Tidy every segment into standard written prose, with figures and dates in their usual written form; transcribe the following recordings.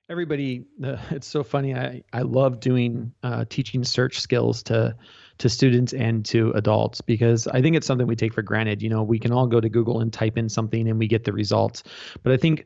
everybody, it's so funny. I love doing teaching search skills to students and to adults because I think it's something we take for granted. We can all go to Google and type in something and we get the results. But I think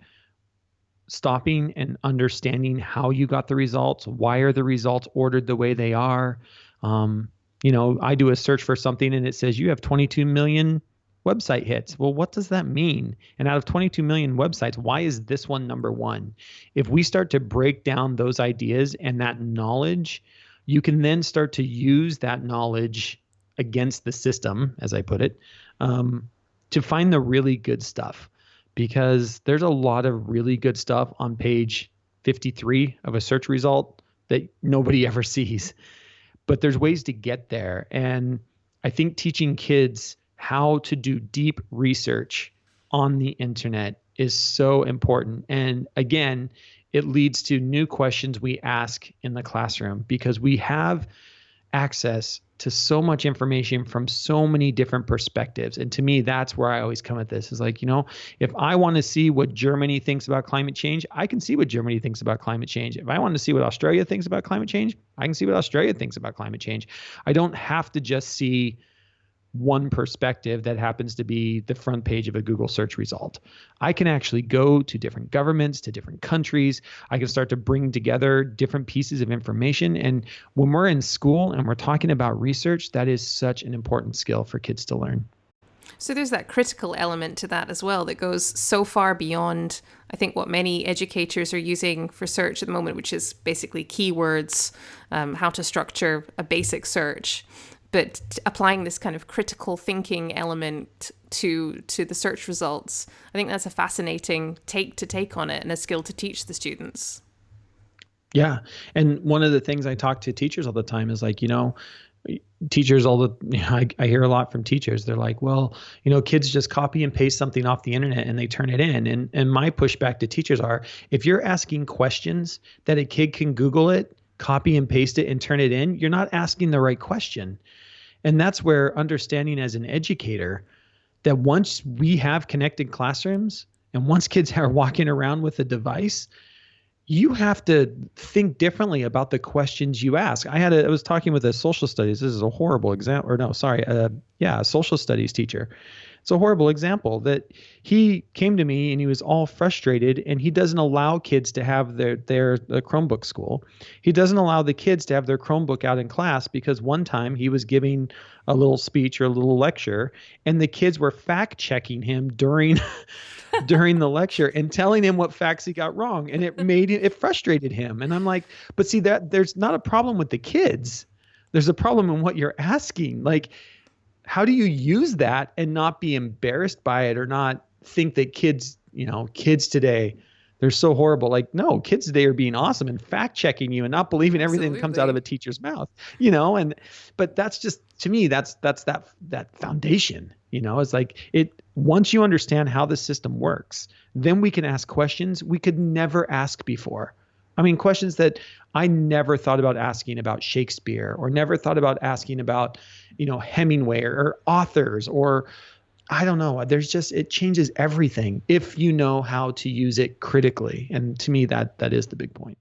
stopping and understanding how you got the results, why are the results ordered the way they are? Um, I do a search for something and it says you have 22 million website hits. Well, what does that mean? And out of 22 million websites, why is this one number one? If we start to break down those ideas and that knowledge, you can then start to use that knowledge against the system, as I put it, to find the really good stuff. Because there's a lot of really good stuff on page 53 of a search result that nobody ever sees. But there's ways to get there. And I think teaching kids how to do deep research on the internet is so important. And again, it leads to new questions we ask in the classroom because we have access to so much information from so many different perspectives. And to me, that's where I always come at this is like, if I want to see what Germany thinks about climate change, I can see what Germany thinks about climate change. If I want to see what Australia thinks about climate change, I can see what Australia thinks about climate change. I don't have to just see one perspective that happens to be the front page of a Google search result. I can actually go to different governments, to different countries. I can start to bring together different pieces of information. And when we're in school and we're talking about research, that is such an important skill for kids to learn. So there's that critical element to that as well that goes so far beyond, I think, what many educators are using for search at the moment, which is basically keywords, how to structure a basic search. But applying this kind of critical thinking element to the search results, I think that's a fascinating take on it and a skill to teach the students. Yeah. And one of the things I talk to teachers all the time is like, teachers I hear a lot from teachers. They're like, well, kids just copy and paste something off the internet and they turn it in. And my pushback to teachers are, if you're asking questions that a kid can Google it, copy and paste it and turn it in, you're not asking the right question. And that's where understanding as an educator that once we have connected classrooms and once kids are walking around with a device, you have to think differently about the questions you ask. I was talking with a social studies. This is a horrible example, or no, sorry. A social studies teacher. It's a horrible example that he came to me and he was all frustrated and he doesn't allow kids to have their Chromebook school. He doesn't allow the kids to have their Chromebook out in class because one time he was giving a little speech or a little lecture and the kids were fact checking him during the lecture and telling him what facts he got wrong. And it frustrated him. And I'm like, but see that there's not a problem with the kids. There's a problem in what you're asking. Like, how do you use that and not be embarrassed by it or not think that kids today, they're so horrible. Like, no, kids today are being awesome and fact checking you and not believing everything that comes out of a teacher's mouth, but that's just, to me, that's that foundation, it's like once you understand how the system works, then we can ask questions we could never ask before. I mean, questions that I never thought about asking about Shakespeare or never thought about asking about, Hemingway or authors or I don't know. It changes everything if you know how to use it critically. And to me, that is the big point.